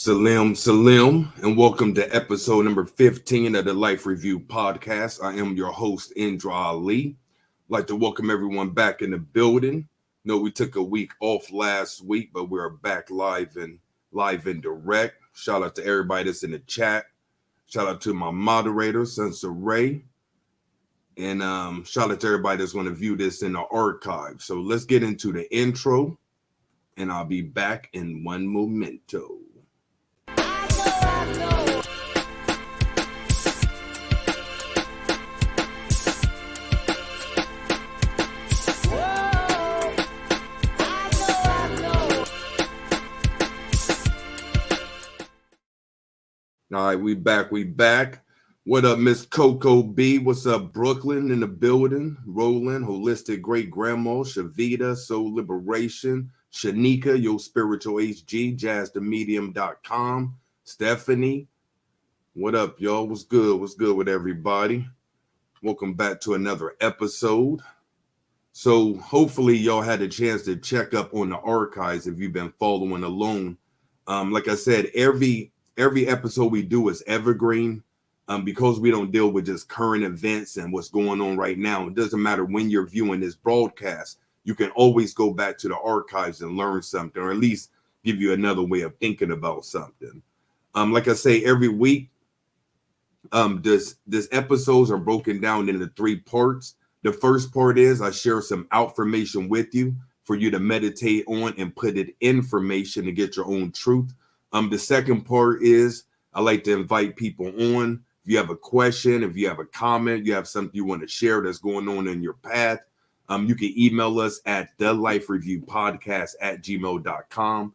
Salim, and welcome to episode number 15 of the Life Review Podcast. I am your host, Indra Ali. I'd like to welcome everyone back in the building. No, we took a week off last week, but we're back live and direct. Shout out to everybody that's in the chat. Shout out to my moderator, Sensor Ray. And shout out to everybody that's going to view this in the archive. So let's get into the intro, and I'll be back in one momento. All right, we back. What up, Miss Coco B? What's up, Brooklyn in the building? Roland, Holistic Great Grandma, Shavita, Soul Liberation, Shanika, Your Spiritual HG, JazzTheMedium.com, Stephanie. What up, y'all? What's good? What's good with everybody? Welcome back to another episode. So hopefully y'all had a chance to check up on the archives if you've been following along. Like I said, every episode we do is evergreen because we don't deal with just current events and what's going on right now. It doesn't matter when you're viewing this broadcast. You can always go back to the archives and learn something, or at least give you another way of thinking about something. Like I say, every week, this episodes are broken down into 3 parts. The first part is I share some information with you for you to meditate on and put it in information to get your own truth. The second part is I like to invite people on. If you have a question, if you have a comment, you have something you want to share that's going on in your path, you can email us at thelifereviewpodcast@gmail.com.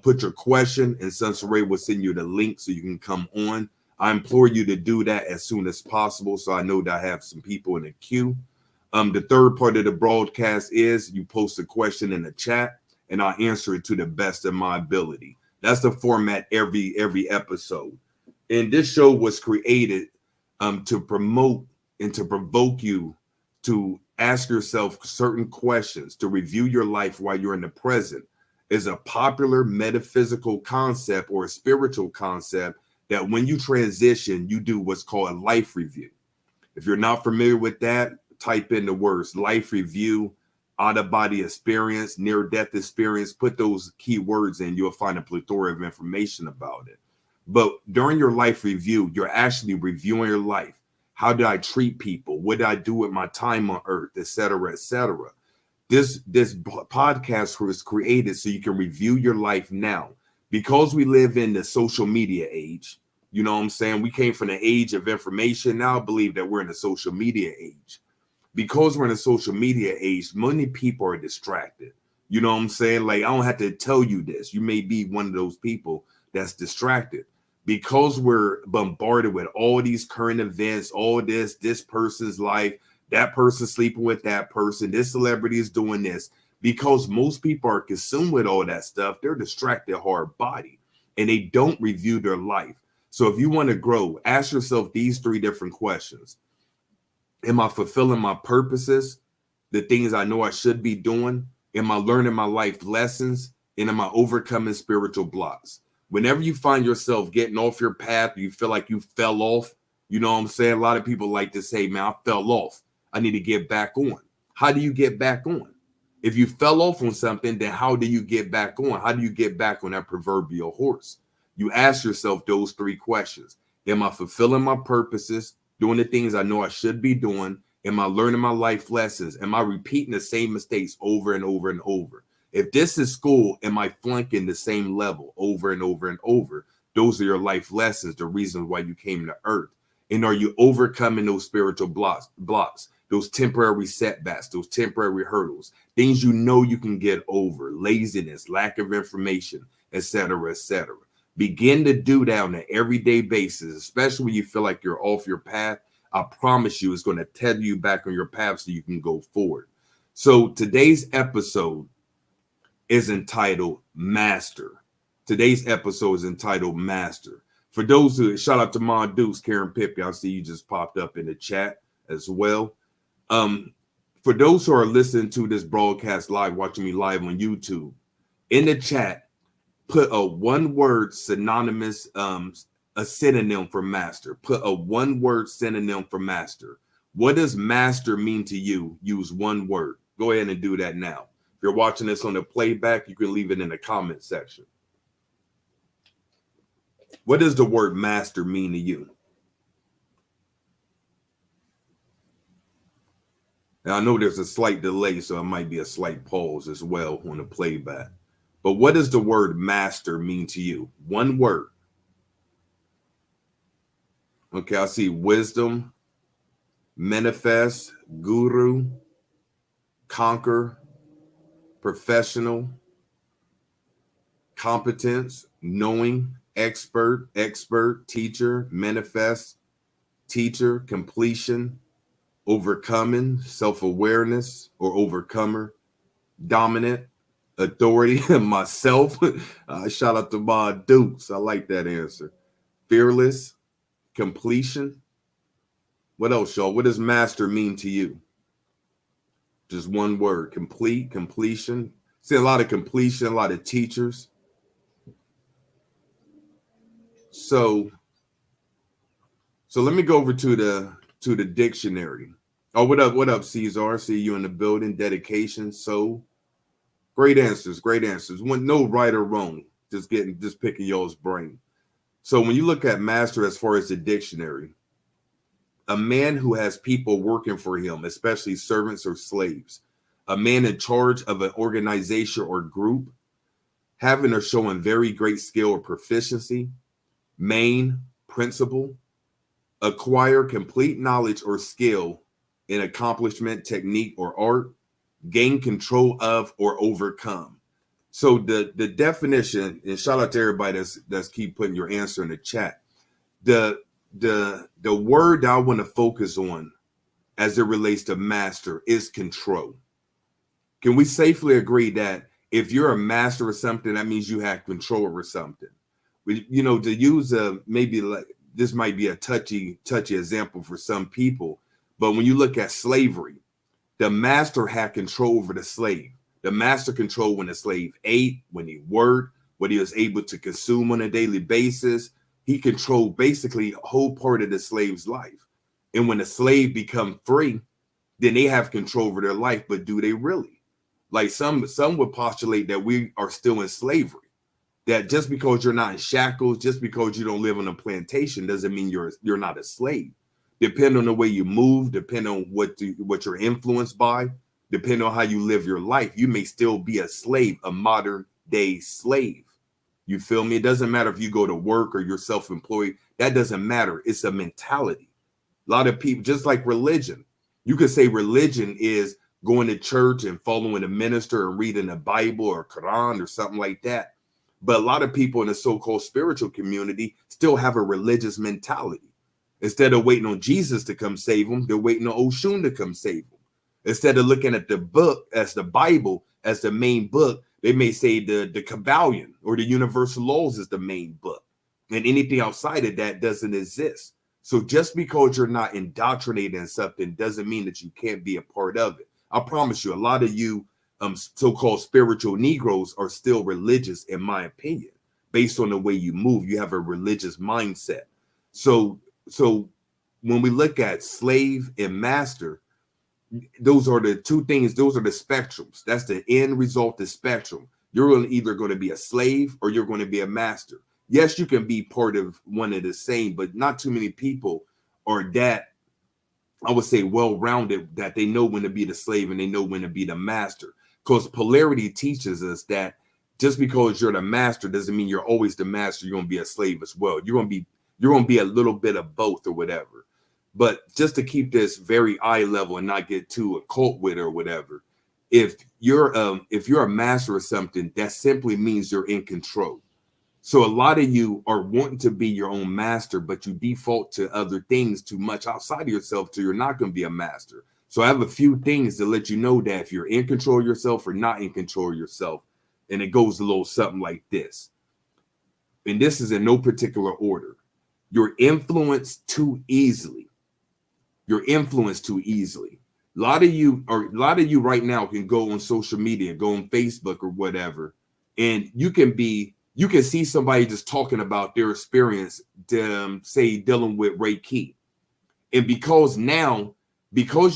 Put your question, and Sensor Ray will send you the link so you can come on. I implore you to do that as soon as possible, so I know that I have some people in the queue. The third part of the broadcast is you post a question in the chat, and I'll answer it to the best of my ability. That's the format every episode. And this show was created to promote and to provoke you to ask yourself certain questions, to review your life while you're in the present. Is a popular metaphysical concept or a spiritual concept that when you transition, you do what's called a life review. If you're not familiar with that, type in the words life review, out-of-body experience, near-death experience, put those keywords in, you'll find a plethora of information about it. But during your life review, you're actually reviewing your life. How did I treat people? What did I do with my time on earth, et cetera, et cetera? This podcast was created so you can review your life now. Because we live in the social media age, you know what I'm saying? We came from the age of information. Now I believe that we're in the social media age. Because we're in a social media age, many people are distracted. You know what I'm saying? Like, I don't have to tell you this. You may be one of those people that's distracted. Because we're bombarded with all these current events, all this person's life, that person sleeping with that person, this celebrity is doing this. Because most people are consumed with all that stuff, they're distracted hard body, and they don't review their life. So if you want to grow, ask yourself these 3 different questions. Am I fulfilling my purposes, the things I know I should be doing? Am I learning my life lessons? And am I overcoming spiritual blocks? Whenever you find yourself getting off your path, you feel like you fell off, you know what I'm saying? A lot of people like to say, man, I fell off. I need to get back on. How do you get back on? If you fell off on something, then how do you get back on? How do you get back on that proverbial horse? You ask yourself those 3 questions. Am I fulfilling my purposes? Doing the things I know I should be doing? Am I learning my life lessons? Am I repeating the same mistakes over and over and over? If this is school, am I flunking the same level over and over and over? Those are your life lessons, the reasons why you came to earth. And are you overcoming those spiritual blocks, those temporary setbacks, those temporary hurdles, things you know you can get over, laziness, lack of information, et cetera, et cetera. Begin to do that on an everyday basis, especially when you feel like you're off your path. I promise you it's going to tether you back on your path so you can go forward. So today's episode is entitled Master. Today's episode is entitled Master. For those who, shout out to Mon Dukes, Karen Pippi, I see you just popped up in the chat as well. For those who are listening to this broadcast live, watching me live on YouTube, in the chat, Put a one word synonymous, a synonym for master. Put a one word synonym for master. What does master mean to you? Use one word. Go ahead and do that now. If you're watching this on the playback, you can leave it in the comment section. What does the word master mean to you? Now, I know there's a slight delay, so it might be a slight pause as well on the playback. But what does the word master mean to you? One word. Okay, I see wisdom, manifest, guru, conquer, professional, competence, knowing, expert, teacher, manifest, teacher, completion, overcoming, self-awareness or overcomer, dominant, authority, myself. Shout out to my Dukes. I like that answer. Fearless, completion. What else, y'all? What does master mean to you? Just one word. Complete, completion. See a lot of completion, a lot of teachers. So let me go over to the dictionary. Oh, what up, Cesar? See you in the building. Dedication. So great answers. No right or wrong. Just picking y'all's brain. So when you look at master as far as the dictionary, a man who has people working for him, especially servants or slaves, a man in charge of an organization or group, having or showing very great skill or proficiency, main, principle, acquire complete knowledge or skill in accomplishment, technique, or art, gain control of or overcome. So the definition, and shout out to everybody that's keep putting your answer in the chat. The word I want to focus on as it relates to master is control. Can we safely agree that if you're a master of something, that means you have control over something? You know, to use maybe like this might be a touchy example for some people, but when you look at slavery, the master had control over the slave. The master controlled when the slave ate, when he worked, what he was able to consume on a daily basis. He controlled basically a whole part of the slave's life. And when the slave become free, then they have control over their life. But do they really? Like some would postulate that we are still in slavery. That just because you're not in shackles, just because you don't live on a plantation, doesn't mean you're not a slave. Depending on the way you move, depending on what you're influenced by, depending on how you live your life, you may still be a slave, a modern day slave. You feel me? It doesn't matter if you go to work or you're self-employed. That doesn't matter. It's a mentality. A lot of people, just like religion, you could say religion is going to church and following a minister and reading the Bible or Quran or something like that. But a lot of people in the so-called spiritual community still have a religious mentality. Instead of waiting on Jesus to come save them, they're waiting on Oshun to come save them. Instead of looking at the book as the Bible as the main book, they may say the Kabbalion or the Universal Laws is the main book. And anything outside of that doesn't exist. So just because you're not indoctrinated in something doesn't mean that you can't be a part of it. I promise you, a lot of you so-called spiritual Negroes are still religious, in my opinion, based on the way you move. You have a religious mindset. So when we look at slave and master, those are the two things. Those are the spectrums. That's the end result, the spectrum. You're either going to be a slave or you're going to be a master. Yes, you can be part of one of the same, but not too many people are that, I would say, well-rounded that they know when to be the slave and they know when to be the master. Because polarity teaches us that just because you're the master doesn't mean you're always the master. You're going to be a slave as well. You're going to be a little bit of both or whatever. But just to keep this very eye level and not get too occult with it or whatever, if you're a master of something, that simply means you're in control. So a lot of you are wanting to be your own master, but you default to other things too much outside of yourself, so you're not going to be a master. So I have a few things to let you know that if you're in control of yourself or not in control of yourself, and it goes a little something like this. And this is in no particular order. You're influenced too easily. You're influenced too easily. A lot of you right now can go on social media, go on Facebook or whatever, and you can be You can see somebody just talking about their experience, say dealing with Reiki. And because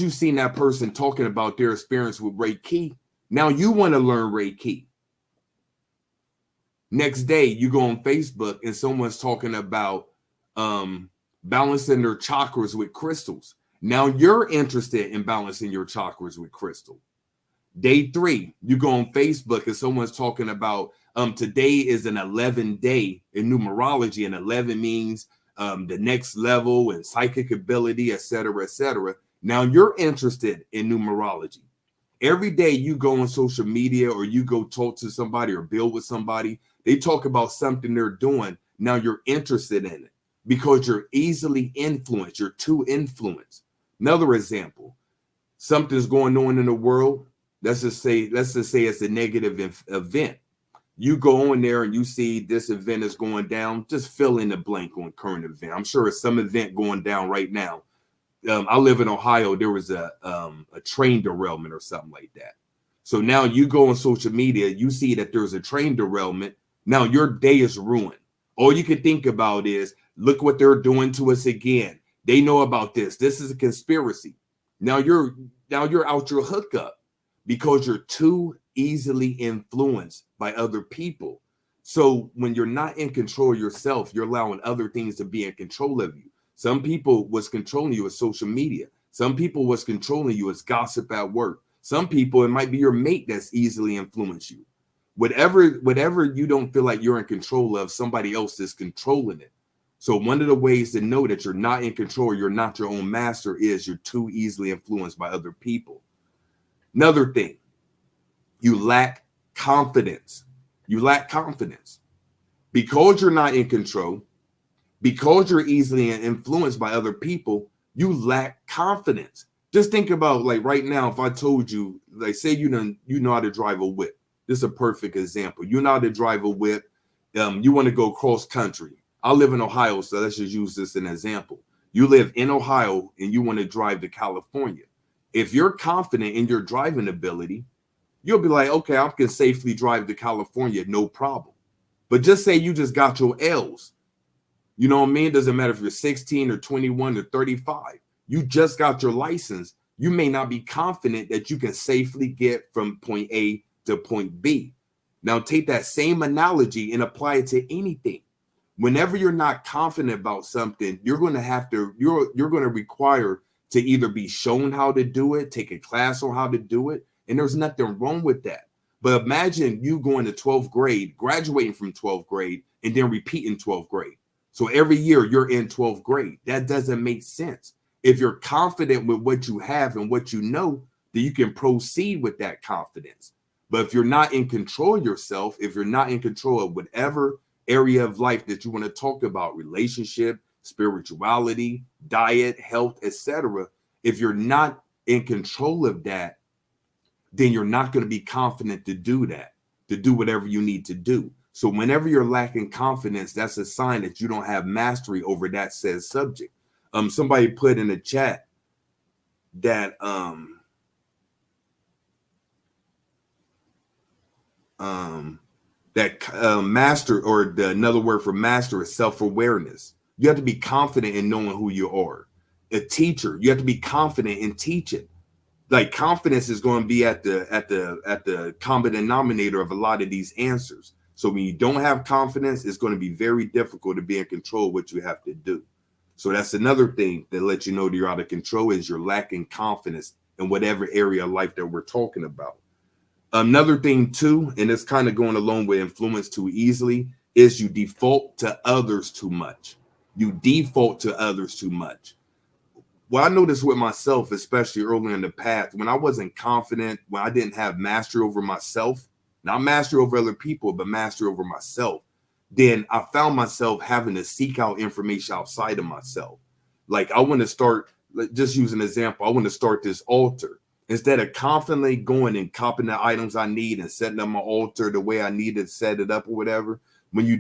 you've seen that person talking about their experience with Reiki, now you want to learn Reiki. Next day, you go on Facebook and someone's talking about balancing their chakras with crystals. Now you're interested in balancing your chakras with crystal. Day 3, you go on Facebook and someone's talking about today is an 11 day in numerology, and 11 means the next level and psychic ability, etc., etc. Now you're interested in numerology. Every day you go on social media or you go talk to somebody or build with somebody, they talk about something they're doing. Now you're interested in it because you're easily influenced. You're too influenced. Another example, something's going on in the world. Let's just say it's a negative event. You go on there and you see this event is going down. Just fill in the blank on current event. I'm sure it's some event going down right now. I live in Ohio. There was a train derailment or something like that. So now you go on social media, you see that there's a train derailment. Now your day is ruined. All you can think about is, look what they're doing to us again. They know about this. This is a conspiracy. Now you're out your hookup because you're too easily influenced by other people. So when you're not in control of yourself, you're allowing other things to be in control of you. Some people was controlling you with social media. Some people was controlling you as gossip at work. Some people, it might be your mate that's easily influenced you. Whatever you don't feel like you're in control of, somebody else is controlling it. So one of the ways to know that you're not in control, you're not your own master, is you're too easily influenced by other people. Another thing, you lack confidence. You lack confidence. Because you're not in control, because you're easily influenced by other people, you lack confidence. Just think about, like, right now, if I told you, like, say you know how to drive a whip. This is a perfect example. You know how to drive a whip. You want to go cross country. I live in Ohio, so let's just use this as an example. You live in Ohio and you want to drive to California. If you're confident in your driving ability, you'll be like, okay, I can safely drive to California, no problem. But just say you just got your L's. You know what I mean? It doesn't matter if you're 16 or 21 or 35. You just got your license. You may not be confident that you can safely get from point A to point B. Now take that same analogy and apply it to anything. Whenever you're not confident about something, you're going to require to either be shown how to do it, take a class on how to do it, and there's nothing wrong with that. But imagine you going to 12th grade, graduating from 12th grade, and then repeating 12th grade. So every year you're in 12th grade. That doesn't make sense. If you're confident with what you have and what you know, then you can proceed with that confidence. But if you're not in control of yourself, if you're not in control of whatever area of life that you want to talk about, relationship, spirituality, diet, health, etc., if you're not in control of that, then you're not going to be confident to do that, to do whatever you need to do. So whenever you're lacking confidence, that's a sign that you don't have mastery over that said subject. Somebody put in the chat that master, or another word for master, is self-awareness. You have to be confident in knowing who you are. A teacher, you have to be confident in teaching. Like, confidence is going to be at the common denominator of a lot of these answers. So when you don't have confidence, it's going to be very difficult to be in control of what you have to do. So that's another thing that lets you know that you're out of control, is you're lacking confidence in whatever area of life that we're talking about. Another thing too, and it's kind of going along with influence too easily, is you default to others too much. You default to others too much. Well, I noticed with myself, especially early in the path, when I wasn't confident, when I didn't have mastery over myself, not mastery over other people, but mastery over myself, then I found myself having to seek out information outside of myself. Like, I want to start, just use an example, I want to start this altar. Instead of confidently going and copying the items I need and setting up my altar the way I need to set it up or whatever, when you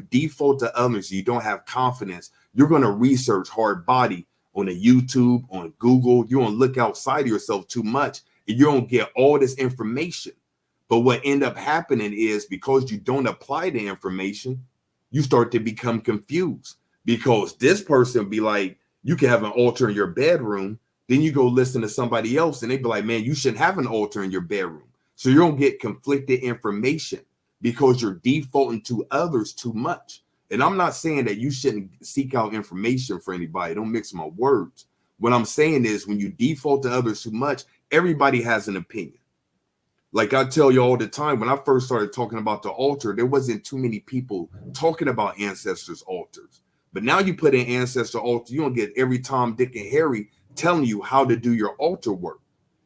default to others, you don't have confidence, you're going to research hard body on a YouTube, on Google. You don't look outside of yourself too much, and you don't get all this information. But what end up happening is because you don't apply the information, you start to become confused because this person be like, you can have an altar in your bedroom. Then you go listen to somebody else and they be like, man, you shouldn't have an altar in your bedroom. So you're going to get conflicted information because you're defaulting to others too much. And I'm not saying that you shouldn't seek out information for anybody. Don't mix my words. What I'm saying is when you default to others too much, everybody has an opinion. Like I tell you all the time, when I first started talking about the altar, there wasn't too many people talking about ancestors' altars. But now you put in ancestor altar, you're going to get every Tom, Dick, and Harry telling you how to do your altar work.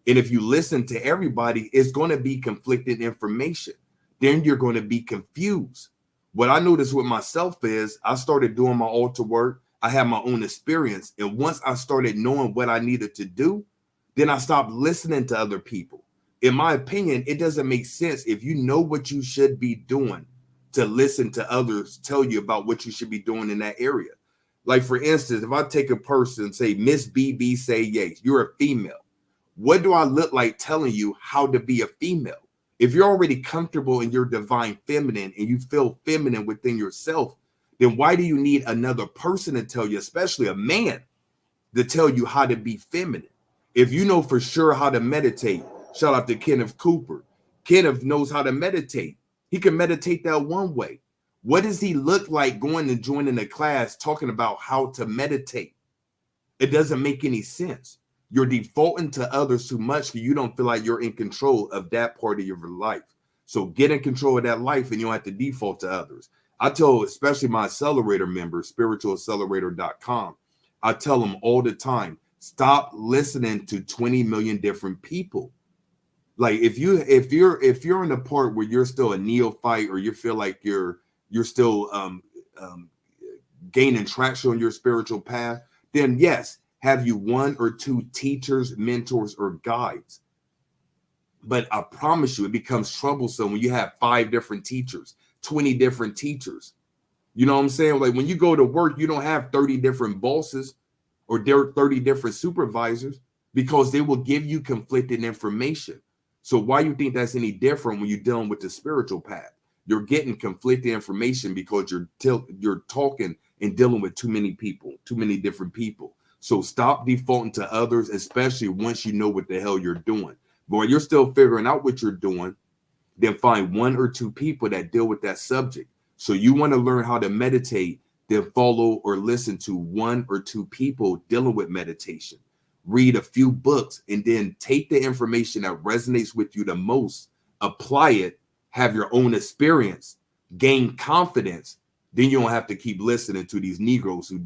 And if you listen to everybody, it's going to be conflicted information. Then you're going to be confused. What I noticed with myself is I started doing my altar work. I had my own experience. And once I started knowing what I needed to do, then I stopped listening to other people. In my opinion, it doesn't make sense if you know what you should be doing to listen to others tell you about what you should be doing in that area. Like, for instance, if I take a person and say, Miss BB say yes, you're a female. What do I look like telling you how to be a female? If you're already comfortable in your divine feminine and you feel feminine within yourself, then why do you need another person to tell you, especially a man, to tell you how to be feminine? If you know for sure how to meditate, shout out to Kenneth Cooper. Kenneth knows how to meditate. He can meditate that one way. What does he look like going and joining a class talking about how to meditate? It doesn't make any sense. You're defaulting to others too much because you don't feel like you're in control of that part of your life. So get in control of that life and you don't have to default to others. I tell, especially my accelerator members, spiritualaccelerator.com, I tell them all the time, stop listening to 20 million different people. Like if you're in a part where you're still a neophyte or you feel like you're still gaining traction on your spiritual path, then yes, have you one or two teachers, mentors, or guides. But I promise you, it becomes troublesome when you have 5 different teachers, 20 different teachers. You know what I'm saying? Like when you go to work, you don't have 30 different bosses or 30 different supervisors because they will give you conflicting information. So why you think that's any different when you're dealing with the spiritual path? You're getting conflicting information because you're talking and dealing with too many people, too many different people. So stop defaulting to others, especially once you know what the hell you're doing. But when you're still figuring out what you're doing, then find 1 or 2 people that deal with that subject. So you want to learn how to meditate, then follow or listen to 1 or 2 people dealing with meditation. Read a few books and then take the information that resonates with you the most, apply it, have your own experience, gain confidence. Then you don't have to keep listening to these Negroes who,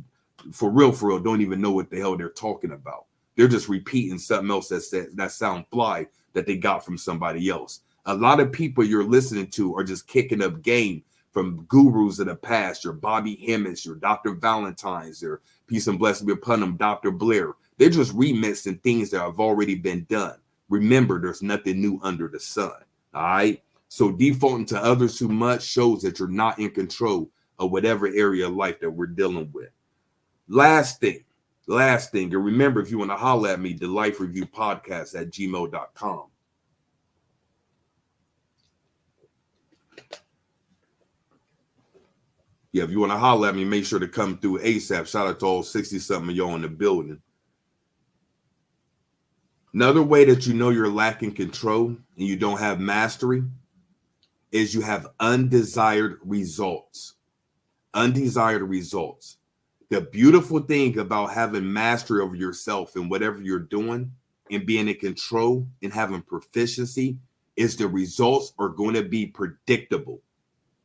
for real, don't even know what the hell they're talking about. They're just repeating something else that sound fly that they got from somebody else. A lot of people you're listening to are just kicking up game from gurus of the past, your Bobby Hemmings, your Dr. Valentine's, your peace and blessing be upon them, Dr. Blair. They're just remixing things that have already been done. Remember, there's nothing new under the sun. All right. So defaulting to others too much shows that you're not in control of whatever area of life that we're dealing with. Last thing. And remember, if you want to holler at me, the Life Review Podcast at gmail.com. Yeah, if you want to holler at me, make sure to come through ASAP. Shout out to all 60-something of y'all in the building. Another way that you know you're lacking control and you don't have mastery is you have undesired results. Undesired results. The beautiful thing about having mastery over yourself and whatever you're doing and being in control and having proficiency is the results are going to be predictable.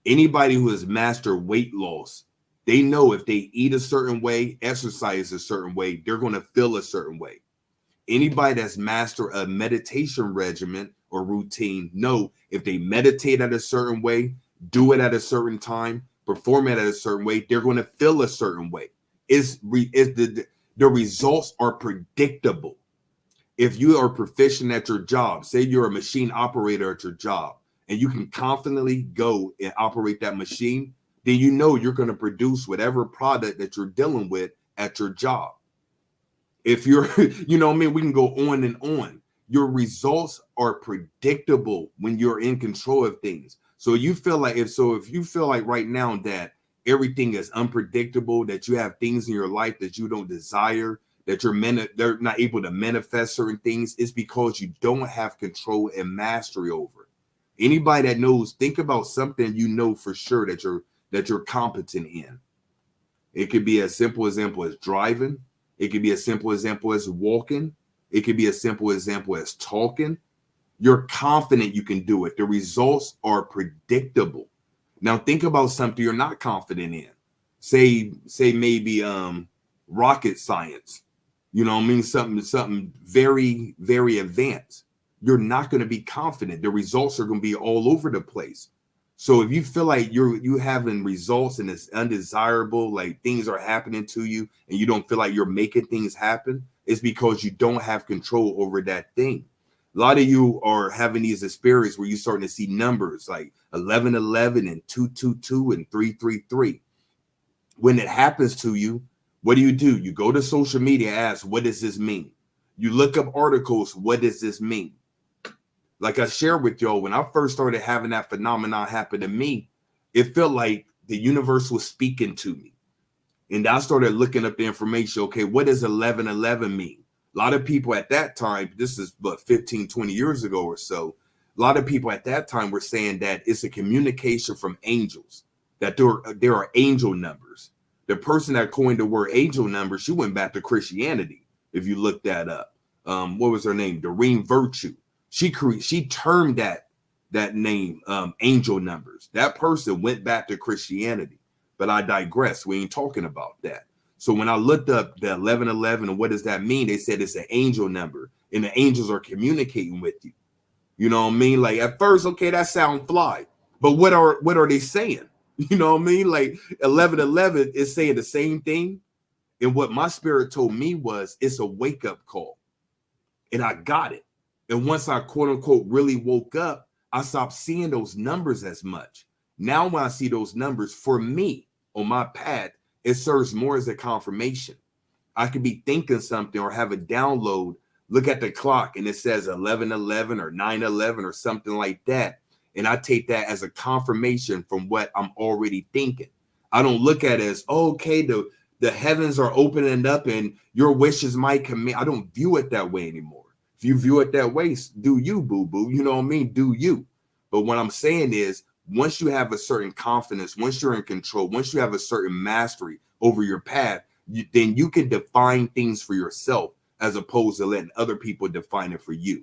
Anybody who has mastered weight loss, they know if they eat a certain way, exercise a certain way, they're going to feel a certain way. Anybody that's mastered a meditation regimen or routine know if they meditate at a certain way, do it at a certain time, perform it at a certain way, they're going to feel a certain way. The results are predictable. If you are proficient at your job, say you're a machine operator at your job, and you can confidently go and operate that machine, then you know you're going to produce whatever product that you're dealing with at your job. If you're, you know what I mean? We can go on and on. your results are predictable when you're in control of things. So you feel like if you feel like right now that everything is unpredictable, that you have things in your life that you don't desire, that they're not able to manifest certain things, it's because you don't have control and mastery over it. Anybody that knows, think about something you know for sure that you're competent in. It could be as simple example as driving. It could be a simple example as walking. It could be a simple example as talking. You're confident you can do it. The results are predictable. Now think about something you're not confident in. Say maybe rocket science. You know what I mean? Something very, very advanced. You're not going to be confident. The results are going to be all over the place. So if you feel like you having results and it's undesirable, like things are happening to you and you don't feel like you're making things happen, it's because you don't have control over that thing. A lot of you are having these experiences where you're starting to see numbers like 1111 and 222 and 333. When it happens to you, what do? You go to social media, ask, what does this mean? You look up articles, what does this mean? Like I shared with y'all, when I first started having that phenomenon happen to me, it felt like the universe was speaking to me. And I started looking up the information. Okay, what does 1111 mean? A lot of people at that time, this is but 15, 20 years ago or so, a lot of people at that time were saying that it's a communication from angels, that there are angel numbers. The person that coined the word angel number, she went back to Christianity. If you look that up, what was her name? Doreen Virtue. She termed that name angel numbers. That person went back to Christianity. But I digress. We ain't talking about that. So when I looked up the 1111 and what does that mean, they said it's an angel number and the angels are communicating with you. You know what I mean? Like at first, okay, that sounds fly, but what are they saying? You know what I mean? Like 1111 is saying the same thing. And what my spirit told me was it's a wake up call. And I got it. And once I quote unquote really woke up, I stopped seeing those numbers as much. Now when I see those numbers, for me on my path, it serves more as a confirmation. I could be thinking something or have a download, look at the clock and it says 11:11 or 9:11 or something like that. And I take that as a confirmation from what I'm already thinking. I don't look at it as, oh, okay, the heavens are opening up and your wishes might come in. I don't view it that way anymore. If you view it that way, do you, boo-boo? You know what I mean? Do you? But what I'm saying is, once you have a certain confidence, once you're in control, once you have a certain mastery over your path, then you can define things for yourself as opposed to letting other people define it for you.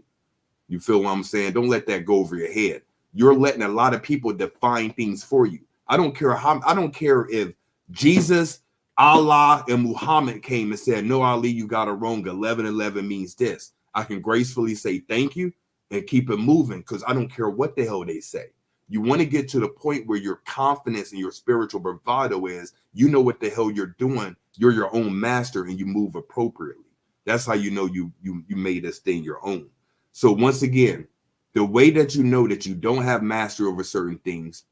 You feel what I'm saying? Don't let that go over your head. You're letting a lot of people define things for you. I don't care if Jesus, Allah, and Muhammad came and said, no, Ali, you got it wrong. 11:11 means this. I can gracefully say thank you and keep it moving because I don't care what the hell they say. You want to get to the point where your confidence and your spiritual bravado is, you know what the hell you're doing. You're your own master and you move appropriately. That's how you know you made this thing your own. So once again, the way that you know that you don't have mastery over certain things,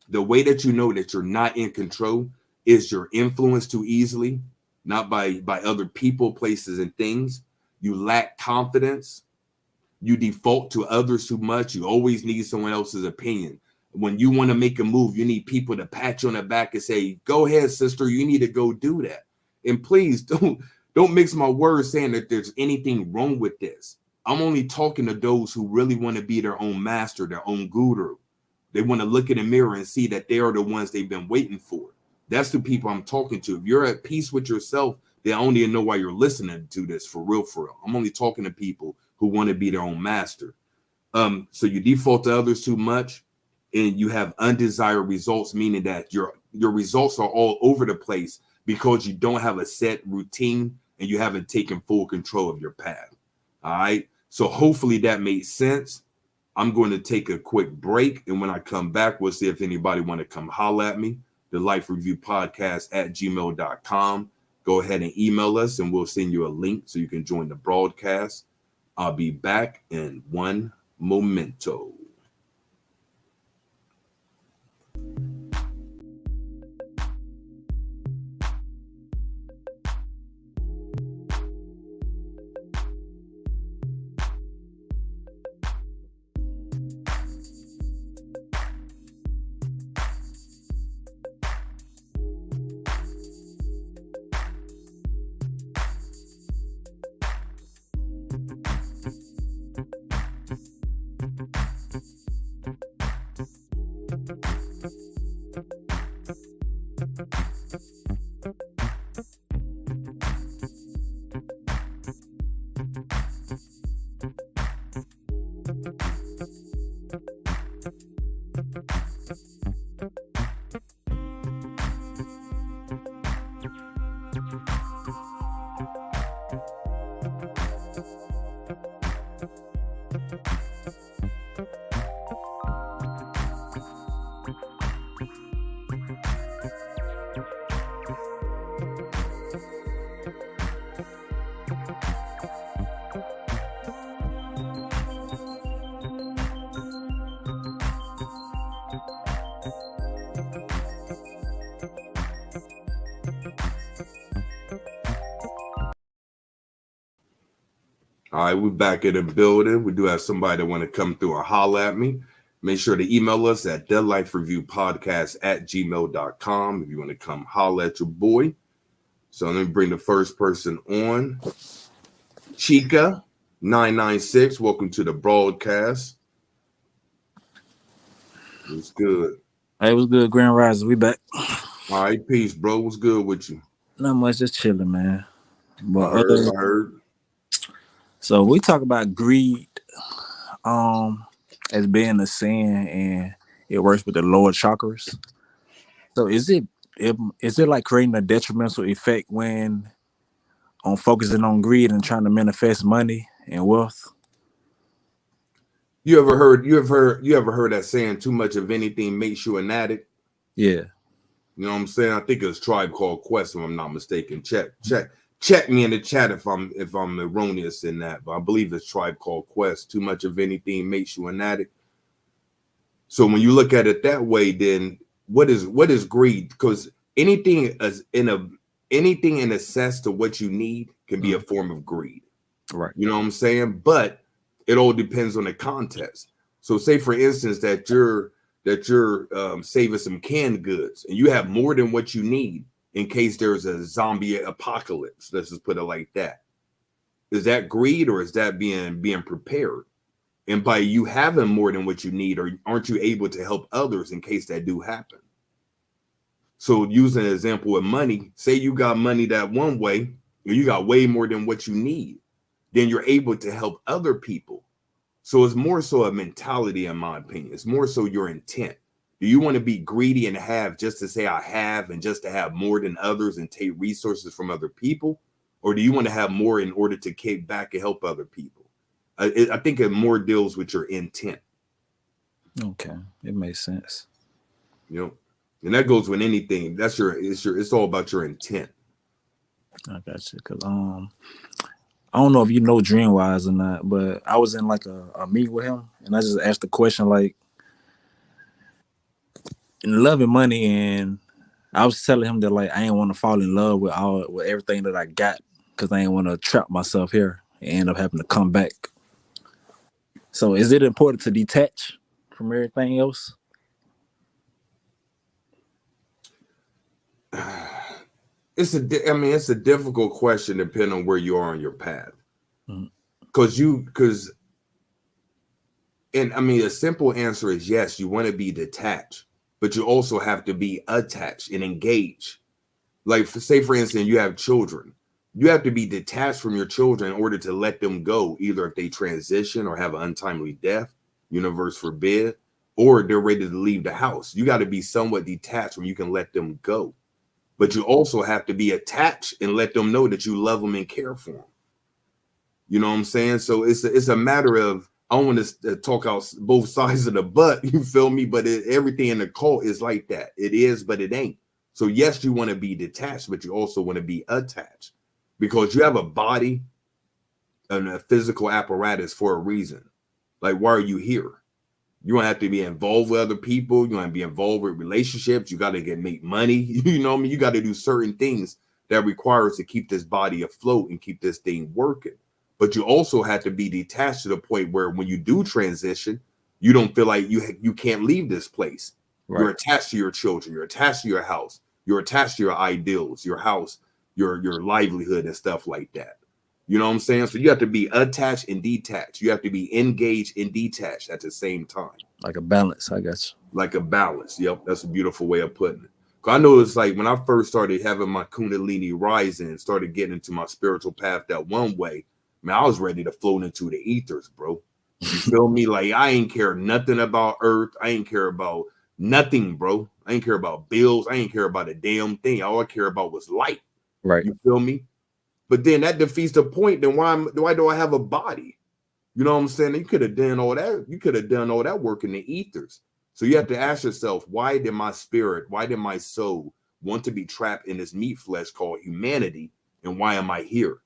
the way that you know that you're not in control is you're influenced too easily, not by other people, places, and things. You lack confidence. You default to others too much. You always need someone else's opinion. When you want to make a move, you need people to pat you on the back and say, go ahead, sister, you need to go do that. And please don't mix my words saying that there's anything wrong with this. I'm only talking to those who really want to be their own master, their own guru. They want to look in the mirror and see that they are the ones they've been waiting for. That's the people I'm talking to. If you're at peace with yourself, then I don't even know why you're listening to this for real, for real. I'm only talking to people who want to be their own master. So you default to others too much and you have undesired results, meaning that your results are all over the place because you don't have a set routine and you haven't taken full control of your path. All right. So hopefully that made sense. I'm going to take a quick break. And when I come back, we'll see if anybody want to come holler at me. The Life Review Podcast at gmail.com. Go ahead and email us and we'll send you a link so you can join the broadcast. I'll be back in one momento. All right, we're back in the building. We do have somebody that want to come through or holler at me. Make sure to email us at deadlifereviewpodcast@gmail.com if you want to come holler at your boy. So let me bring the first person on. Chica 996, welcome to the broadcast. What's good? Hey, what's good, Grand Rising? We back. All right, peace, bro. What's good with you? Not much, just chilling, man. But I heard. So we talk about greed as being a sin, and it works with the lower chakras. So is it like creating a detrimental effect when on focusing on greed and trying to manifest money and wealth? You ever heard that saying, too much of anything makes you an addict? Yeah. You know what I'm saying? I think it's Tribe Called Quest, if I'm not mistaken. Check me in the chat if I'm erroneous in that, but I believe it's Tribe Called Quest. Too much of anything makes you an addict. So when you look at it that way, then what is greed? Because anything in excess to what you need can be a form of greed. Right. You know what I'm saying? But it all depends on the context. So say for instance that you're saving some canned goods and you have more than what you need in case there's a zombie apocalypse. Let's just put it like that. Is that greed or is that being prepared? And by you having more than what you need, or aren't you able to help others in case that do happen? So using an example of money, say you got money that one way, or you got way more than what you need, then you're able to help other people. So it's more so a mentality, in my opinion. It's more so your intent. Do you want to be greedy and have just to say I have and just to have more than others and take resources from other people? Or do you want to have more in order to kick back and help other people? I think it more deals with your intent. Okay, it makes sense. You know, and that goes with anything. It's all about your intent. I got you. Cause I don't know if you know Dreamwise or not, but I was in like a meet with him, and I just asked the question like, in love and money, and I was telling him that like I ain't want to fall in love with everything that I got because I ain't want to trap myself here and end up having to come back. So is it important to detach from everything else? It's a difficult question depending on where you are on your path. A simple answer is yes, you want to be detached, but you also have to be attached and engaged. Like say for instance, you have children. You have to be detached from your children in order to let them go, either if they transition or have an untimely death, universe forbid, or they're ready to leave the house. You got to be somewhat detached when you can let them go. But you also have to be attached and let them know that you love them and care for them. You know what I'm saying? So it's a matter of, I don't want to talk out both sides of the butt, you feel me? But everything in the cult is like that. It is, but it ain't. So yes, you want to be detached, but you also want to be attached because you have a body and a physical apparatus for a reason. Like, why are you here? You don't have to be involved with other people. You want to be involved with relationships. You got to make money. You know what I mean? You got to do certain things that requires to keep this body afloat and keep this thing working. But you also have to be detached to the point where when you do transition, you don't feel like you can't leave this place. Right. You're attached to your children. You're attached to your house. You're attached to your ideals, your house, your livelihood and stuff like that. You know what I'm saying? So you have to be attached and detached. You have to be engaged and detached at the same time. Like a balance, I guess. Like a balance. Yep, that's a beautiful way of putting it. Cause I know it's like when I first started having my Kundalini rising and started getting into my spiritual path that one way, man, I was ready to float into the ethers, bro. You feel me? Like I ain't care nothing about earth. I ain't care about nothing, bro. I ain't care about bills. I ain't care about a damn thing. All I care about was light. Right. You feel me? But then that defeats the point. Then why do I have a body? You know what I'm saying? You could have done all that. You could have done all that work in the ethers. So you have to ask yourself, why did my spirit, why did my soul want to be trapped in this meat flesh called humanity? And why am I here?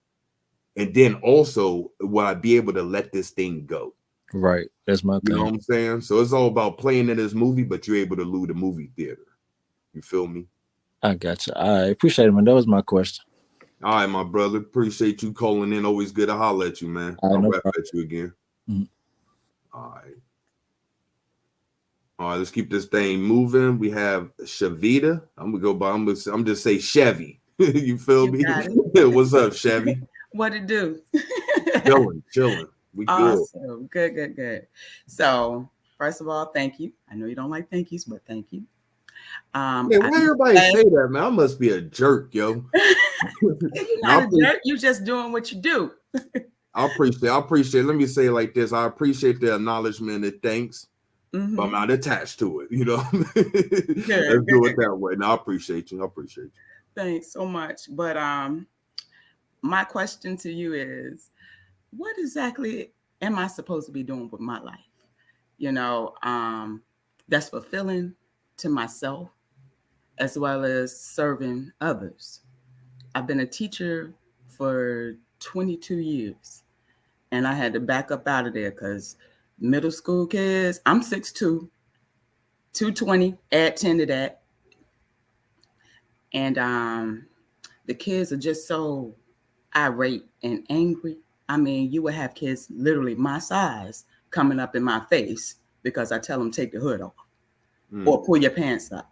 And then also, will I be able to let this thing go? Right. That's my You know thing. what I'm saying? So it's all about playing in this movie, but you're able to lose the movie theater. You feel me? I got you. I appreciate it, man. That was my question. All right, my brother. Appreciate you calling in. Always good to holler at you, man. All right, I'll no rap problem. at you again. Mhm. All right. All right, let's keep this thing moving. We have Shavita. I'm gonna go by. I'm just say Chevy. You feel You me? got it. What's up, Chevy? What it do? Chilling. We good. Awesome. Good. So, first of all, thank you. I know you don't like thank yous, but thank you. Yeah, why everybody say that, man? I must be a jerk, yo. You're not a jerk. You're just doing what you do. I appreciate. Let me say it like this. I appreciate the acknowledgement and thanks, but I'm not attached to it. You know, let's do it that way. No, I appreciate you. Thanks so much. But my question to you is, what exactly am I supposed to be doing with my life? You know, that's fulfilling to myself as well as serving others. I've been a teacher for 22 years, and I had to back up out of there because middle school kids, I'm 6'2", 220, add 10 to that. And the kids are just so irate and angry. I mean, you would have kids literally my size coming up in my face because I tell them take the hood off or pull your pants up.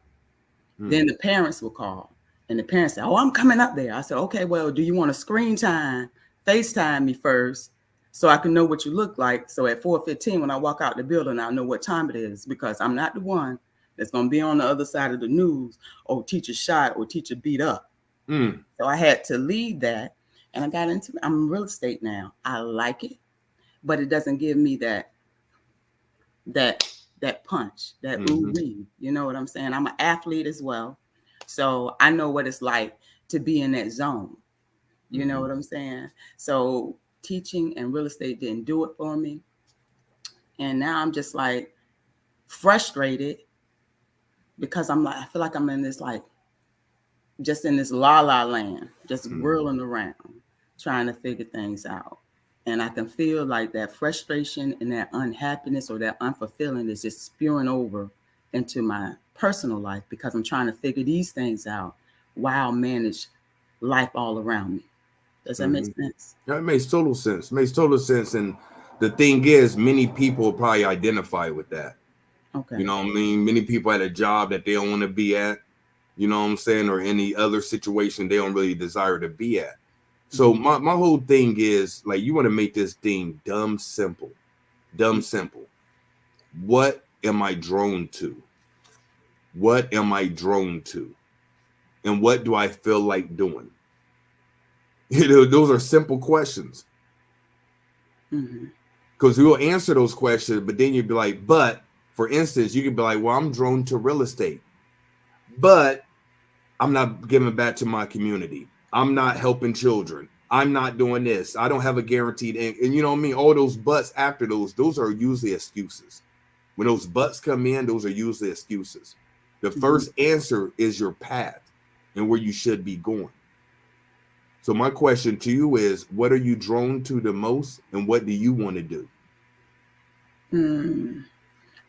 Then the parents will call and the parents say, oh, I'm coming up there. I said, okay, well, do you want a screen time? FaceTime me first so I can know what you look like. So at 4:15, when I walk out the building, I'll know what time it is because I'm not the one that's going to be on the other side of the news. Oh, teacher shot or teacher beat up. So I had to leave that. And I got into, I'm in real estate now. I like it, but it doesn't give me that punch, that ooh-wee. You know what I'm saying? I'm an athlete as well. So I know what it's like to be in that zone. You know what I'm saying? So teaching and real estate didn't do it for me. And now I'm just like frustrated because I'm like, I feel like I'm in this like, just in this la-la land, just whirling around, trying to figure things out. And I can feel like that frustration and that unhappiness or that unfulfilling is just spewing over into my personal life because I'm trying to figure these things out while manage life all around me. Does that make sense? That makes total sense. And the thing is, many people probably identify with that. Okay. You know what I mean? Many people at a job that they don't want to be at, you know what I'm saying, or any other situation they don't really desire to be at. So my whole thing is like, you want to make this thing dumb simple. What am I drawn to? And what do I feel like doing? You know, those are simple questions. Because we'll answer those questions, but then you'd be like, but for instance, you could be like, well, I'm drawn to real estate, but I'm not giving back to my community. I'm not helping children. I'm not doing this. I don't have a guaranteed and you know what I mean? All those buts after those are usually excuses. When those buts come in, those are usually excuses. The first answer is your path and where you should be going. So my question to you is, what are you drawn to the most and what do you want to do?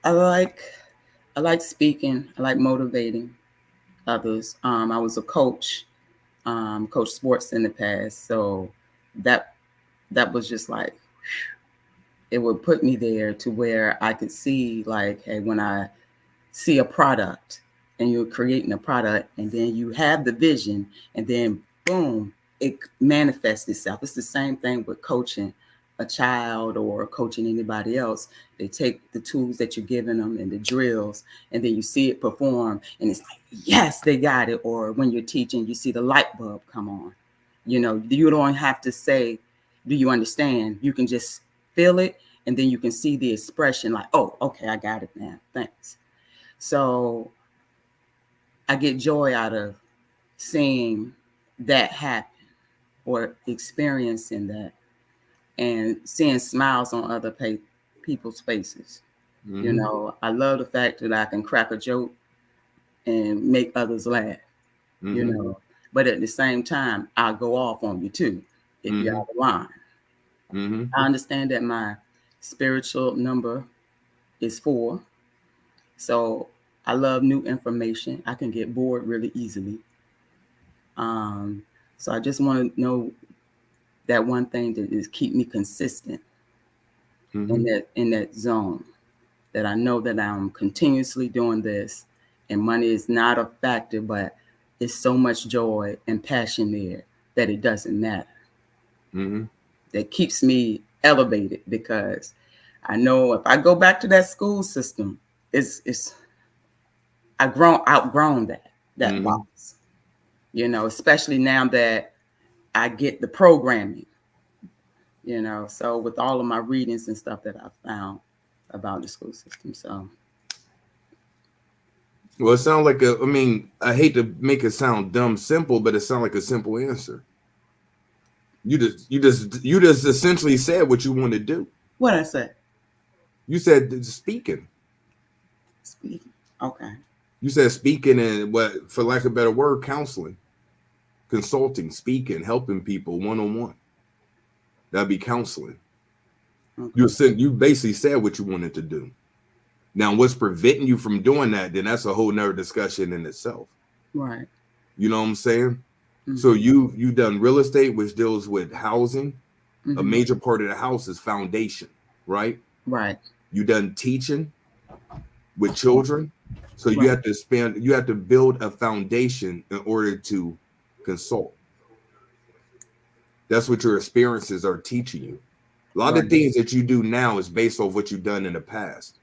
I like speaking. I like motivating others. I was a coach, coach sports in the past. So that was just like, it would put me there to where I could see like, hey, when I see a product and you're creating a product and then you have the vision and then boom, it manifests itself. It's the same thing with coaching a child or coaching anybody else. They take the tools that you're giving them and the drills, and then you see it perform and it's like, yes, they got it. Or when you're teaching, you see the light bulb come on. You know, you don't have to say, do you understand? You can just feel it and then you can see the expression like, oh, okay, I got it now. Thanks. So I get joy out of seeing that happen or experiencing that and seeing smiles on other people's faces. Mm-hmm. You know, I love the fact that I can crack a joke and make others laugh, you know, but at the same time, I'll go off on you too if you're out of line. I understand that my spiritual number is 4. So I love new information. I can get bored really easily. So I just want to know that one thing that is keep me consistent in that zone, that I know that I'm continuously doing this and money is not a factor, but it's so much joy and passion there that it doesn't matter. That keeps me elevated, because I know if I go back to that school system, it's outgrown that box, you know, especially now that I get the programming, you know, so with all of my readings and stuff that I found about the school system. So, well, it sounds like I mean, I hate to make it sound dumb simple, but it sounds like a simple answer. You just essentially said what you want to do. What I said? You said speaking. Speaking. Okay. You said speaking and, what, for lack of a better word, counseling, consulting, speaking, helping people one-on-one. That'd be counseling. Okay. You basically said what you wanted to do. Now, what's preventing you from doing that, then that's a whole nother discussion in itself. Right. You know what I'm saying? So you've done real estate, which deals with housing. A major part of the house is foundation, right? Right. You done teaching with children. So you have to build a foundation in order to consult. That's what your experiences are teaching you. A lot of things that you do now is based off what you've done in the past.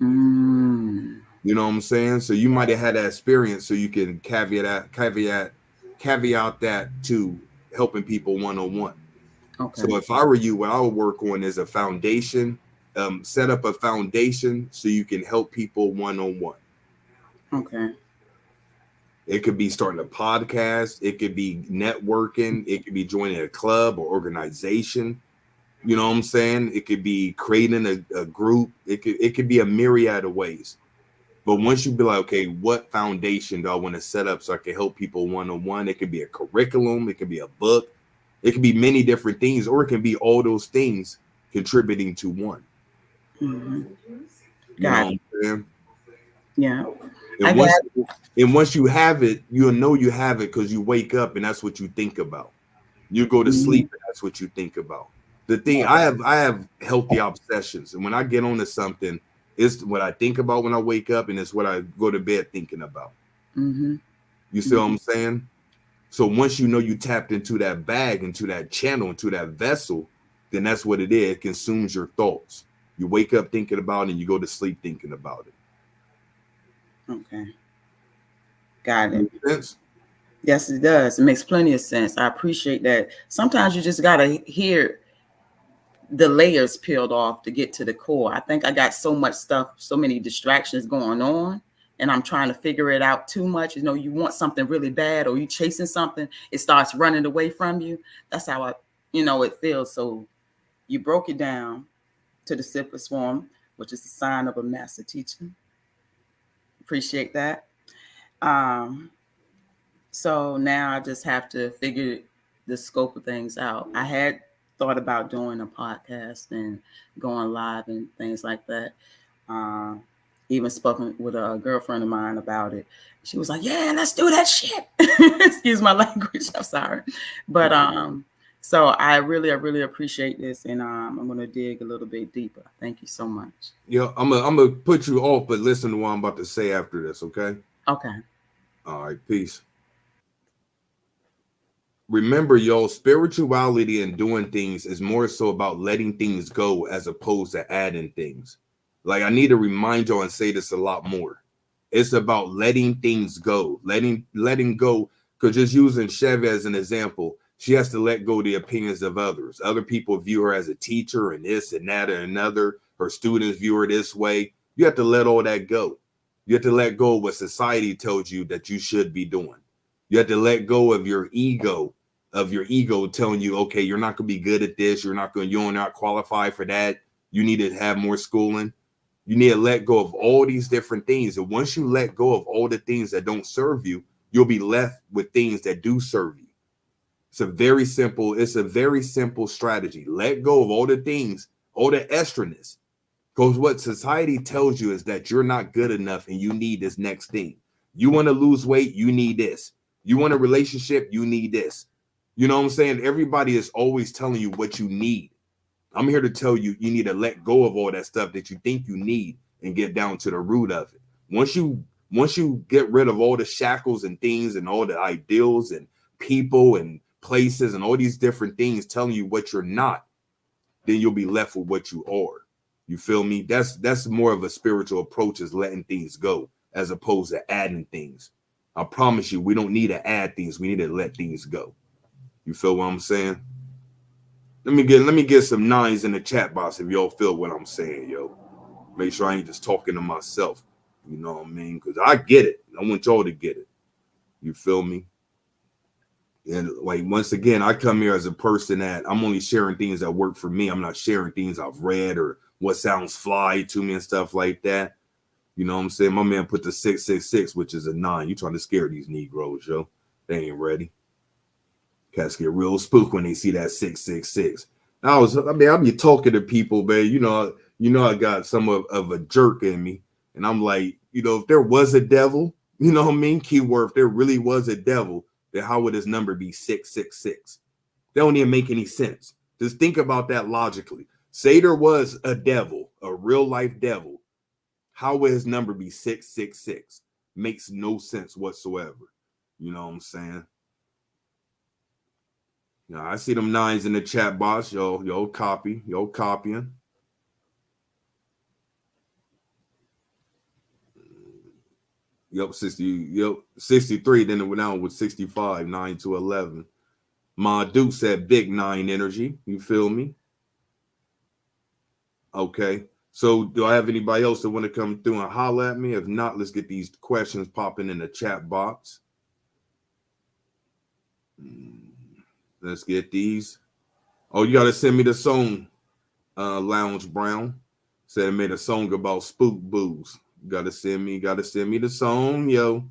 You know what I'm saying? So you might have had that experience, so you can caveat that to helping people one-on-one. Okay. So if I were you, what I would work on is a foundation, set up a foundation so you can help people one-on-one. Okay. It could be starting a podcast. It could be networking. It could be joining a club or organization. You know what I'm saying? It could be creating a group. It could be a myriad of ways. But once you be like, okay, what foundation do I want to set up so I can help people one-on-one? It could be a curriculum. It could be a book. It could be many different things, or it can be all those things contributing to one. You know what I'm saying? Yeah. And once you have it, you'll know you have it because you wake up and that's what you think about. You go to sleep and that's what you think about. The thing, I have healthy obsessions, and when I get onto something, it's what I think about when I wake up, and it's what I go to bed thinking about. You see what I'm saying? So once you know you tapped into that bag, into that channel, into that vessel, then that's what it is. It consumes your thoughts. You wake up thinking about it, and you go to sleep thinking about it. Okay. Got it. Makes sense? Yes, it does. It makes plenty of sense. I appreciate that. Sometimes you just got to hear the layers peeled off to get to the core. I think I got so much stuff, so many distractions going on, and I'm trying to figure it out too much. You know, you want something really bad, or you chasing something, it starts running away from you. That's how it feels. So you broke it down to the simplest form, which is the sign of a master teacher. Appreciate that. So now I just have to figure the scope of things out. I had thought about doing a podcast and going live and things like that. Even spoken with a girlfriend of mine about it. She was like, yeah, let's do that shit. Excuse my language. I'm sorry. But so I really appreciate this, and I'm going to dig a little bit deeper. Thank you so much. Yeah, I'm gonna put you off, but listen to what I'm about to say after this, okay? Okay. All right, peace. Remember, y'all, spirituality and doing things is more so about letting things go as opposed to adding things. Like, I need to remind y'all and say this a lot more. It's about letting things go, letting go. Because just using Chevy as an example, She has to let go of the opinions of others. Other people view her as a teacher and this and that and another. Her students view her this way. You have to let all that go. You have to let go of what society tells you that you should be doing. You have to let go of your ego telling you, okay, you're not going to be good at this. You're not qualified for that. You need to have more schooling. You need to let go of all these different things. And once you let go of all the things that don't serve you, you'll be left with things that do serve you. It's a very simple strategy. Let go of all the things, all the extraness. Because what society tells you is that you're not good enough and you need this next thing. You want to lose weight, you need this. You want a relationship, you need this. You know what I'm saying? Everybody is always telling you what you need. I'm here to tell you, you need to let go of all that stuff that you think you need and get down to the root of it. Once you get rid of all the shackles and things and all the ideals and people and places and all these different things telling you what you're not, then you'll be left with what you are. You feel me? That's more of a spiritual approach, is letting things go as opposed to adding things. I promise you, we don't need to add things. We need to let things go. You feel what I'm saying? Let me get some nines in the chat box if y'all feel what I'm saying, yo. Make sure I ain't just talking to myself. You know what I mean? Because I get it. I want y'all to get it. You feel me? And like, once again, I come here as a person that I'm only sharing things that work for me. I'm not sharing things I've read or what sounds fly to me and stuff like that. You know what I'm saying? My man put the 666, which is a 9. You trying to scare these Negroes, yo. They ain't ready. Cats get real spooked when they see that 666. I'll be talking to people, man. You know, I got some of a jerk in me. And I'm like, if there was a devil, you know what I mean? Keyword, if there really was a devil, then how would his number be 666? That don't even make any sense. Just think about that logically. Say there was a devil, a real life devil. How would his number be 666? Makes no sense whatsoever. You know what I'm saying? Now, I see them 9s in the chat box. Yo copying. Yep, 63. Then it went down with 65, 9 to 11. Ma Duke said big 9 energy. You feel me? Okay. So do I have anybody else that want to come through and holler at me? If not, let's get these questions popping in the chat box. Let's get these. Oh, you got to send me the song, Lounge Brown. Said it made a song about spook booze. You got to send me the song, yo.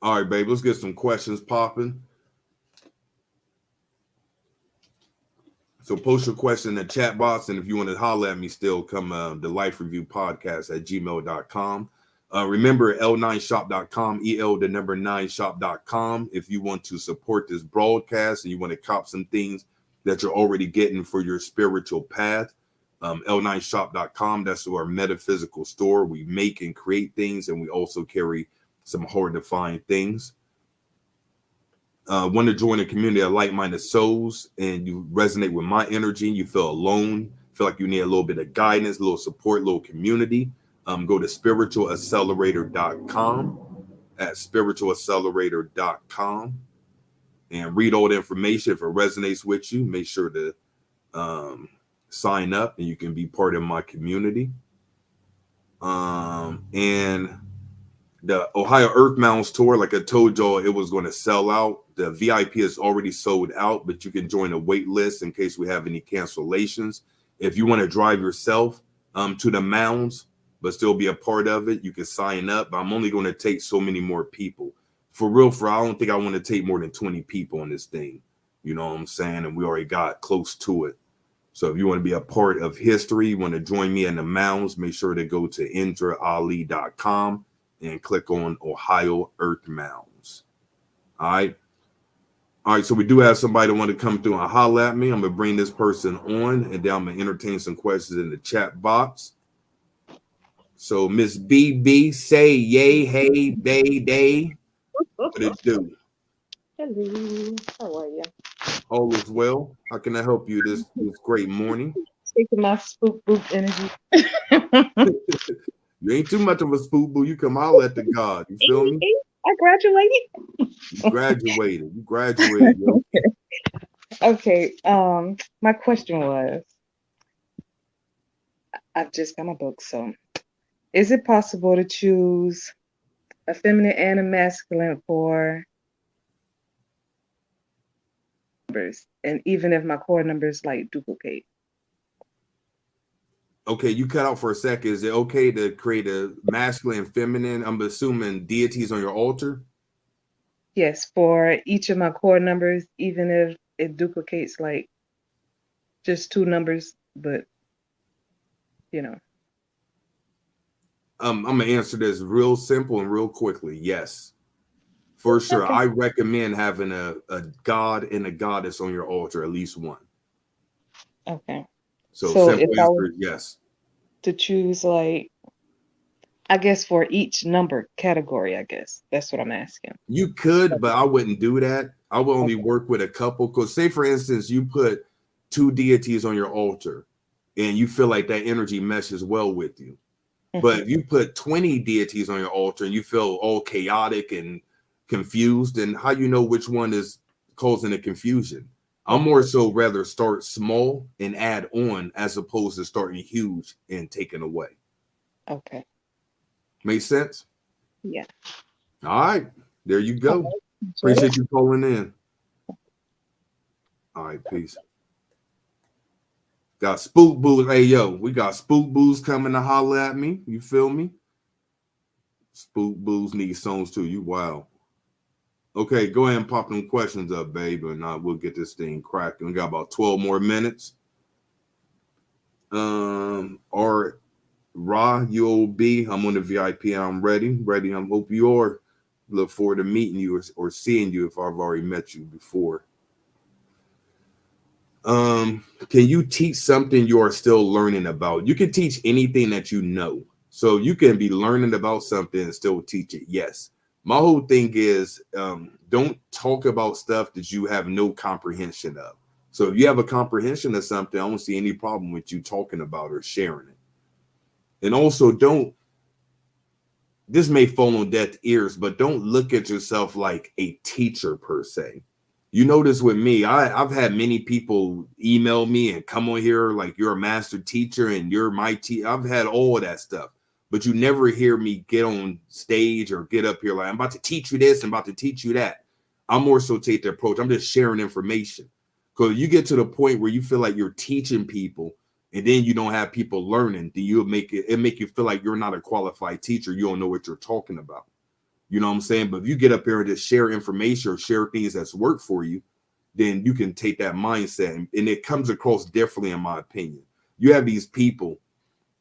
All right, babe, let's get some questions popping. So post your question in the chat box, and if you want to holler at me still, come the Life Review Podcast at gmail.com. Remember, L9shop.com, EL9shop.com. If you want to support this broadcast and you want to cop some things that you're already getting for your spiritual path, L9shop.com, that's our metaphysical store. We make and create things, and we also carry some hard to find things. Want to join a community of like-minded souls and you resonate with my energy, you feel alone, feel like you need a little bit of guidance, a little support, a little community, go to spiritualaccelerator.com at spiritualaccelerator.com and read all the information. If it resonates with you, make sure to sign up and you can be part of my community. And the Ohio Earth Mounds tour, like I told y'all, it was going to sell out. The VIP is already sold out, but you can join a wait list in case we have any cancellations. If you want to drive yourself to the mounds, but still be a part of it, you can sign up. I'm only going to take so many more people. For real, I don't think I want to take more than 20 people on this thing. You know what I'm saying? And we already got close to it. So if you want to be a part of history, you want to join me in the mounds, make sure to go to indraali.com and click on Ohio Earth Mounds. All right. So we do have somebody that want to come through and holler at me. I'm going to bring this person on, and then I'm going to entertain some questions in the chat box. So Miss BB, say yay, hey, day. What it do? Hello. How are you? All is well. How can I help you this great morning? Taking my spook book energy. You ain't too much of a spook boo. You come holler at the God. You feel me? I graduated. You graduated. You graduated, yo. Okay. My question was, I've just got my book, so is it possible to choose a feminine and a masculine for numbers? And even if my core numbers like duplicate. Okay, you cut out for a second. Is it okay to create a masculine and feminine? I'm assuming deities on your altar. Yes, for each of my core numbers, even if it duplicates like just two numbers, but you know. I'm gonna answer this real simple and real quickly. Yes, for sure. Okay. I recommend having a god and a goddess on your altar, at least one. Okay. So So if simple I answer was is yes. to choose like I guess for each number category, I guess. That's what I'm asking. You could, but I wouldn't do that. I would only Okay. work with a couple. Because say for instance, you put two deities on your altar and you feel like that energy meshes well with you. But Mhm. if you put 20 deities on your altar and you feel all chaotic and confused, then how you know which one is causing the confusion? I'm Okay. more so rather start small and add on as opposed to starting huge and taking away. Okay. Make sense? Yeah. All right. There you All go. right. Enjoy it. Appreciate you calling in. All right. Peace. Got spook booze. Hey, yo, we got spook booze coming to holler at me. You feel me? Spook booze need songs too. You wow. Okay, go ahead and pop them questions up, babe, and we'll get this thing cracking. We got about 12 more minutes. Or Ra, UOB, I'm on the VIP. I'm ready. Ready. I hope you are. Look forward to meeting you or seeing you if I've already met you before. Can you teach something you are still learning about? You can teach anything that you know. So you can be learning about something and still teach it. Yes. My whole thing is don't talk about stuff that you have no comprehension of. So if you have a comprehension of something, I don't see any problem with you talking about or sharing it. And also don't, this may fall on deaf ears, but don't look at yourself like a teacher per se. You notice with me, I've had many people email me and come on here like you're a master teacher and you're my teacher. I've had all of that stuff, but you never hear me get on stage or get up here like I'm about to teach you this, I'm about to teach you that. I'm more so take the approach. I'm just sharing information. Because you get to the point where you feel like you're teaching people and then you don't have people learning, then you make you feel like you're not a qualified teacher. You don't know what you're talking about. You know what I'm saying? But if you get up here and just share information or share things that's worked for you, then you can take that mindset and it comes across differently, in my opinion. You have these people,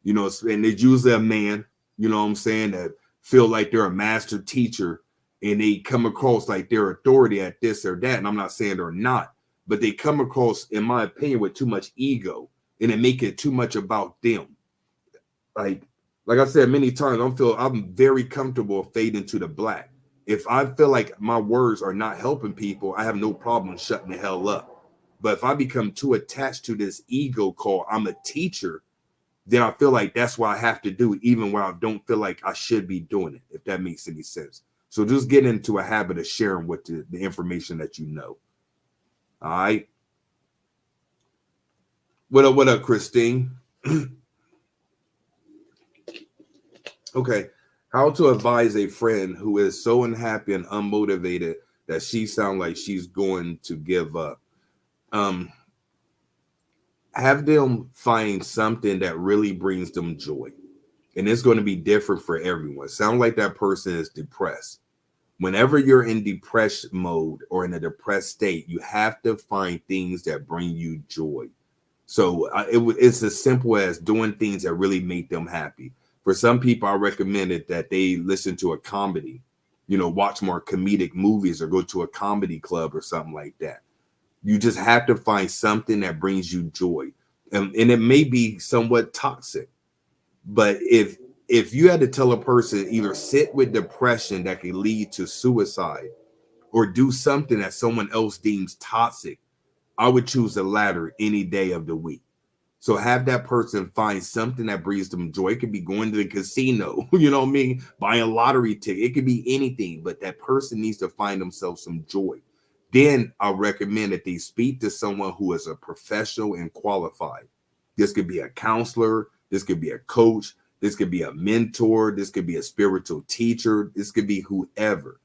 you know, and it's usually a man, you know what I'm saying, that feel like they're a master teacher and they come across like they're authority at this or that. And I'm not saying they're not, but they come across, in my opinion, with too much ego and it make it too much about them. Like like I said many times, I'm very comfortable fading to the black. If I feel like my words are not helping people, I have no problem shutting the hell up. But if I become too attached to this ego called I'm a teacher, then I feel like that's what I have to do, even when I don't feel like I should be doing it, if that makes any sense. So just get into a habit of sharing with the information that you know. All right. What up, Christine? Okay. How to advise a friend who is so unhappy and unmotivated that she sounds like she's going to give up. Um, have them find something that really brings them joy. And it's going to be different for everyone. Sound like that person is depressed. Whenever you're in depressed mode or in a depressed state, you have to find things that bring you joy. So it's as simple as doing things that really make them happy. For some people, I recommended that they listen to a comedy, you know, watch more comedic movies or go to a comedy club or something like that. You just have to find something that brings you joy. And it may be somewhat toxic, but if you had to tell a person either sit with depression that can lead to suicide or do something that someone else deems toxic, I would choose the latter any day of the week. So have that person find something that brings them joy. It could be going to the casino, you know what I mean? Buying a lottery ticket. It could be anything, but that person needs to find themselves some joy. Then I recommend that they speak to someone who is a professional and qualified. This could be a counselor. This could be a coach. This could be a mentor. This could be a spiritual teacher. This could be whoever.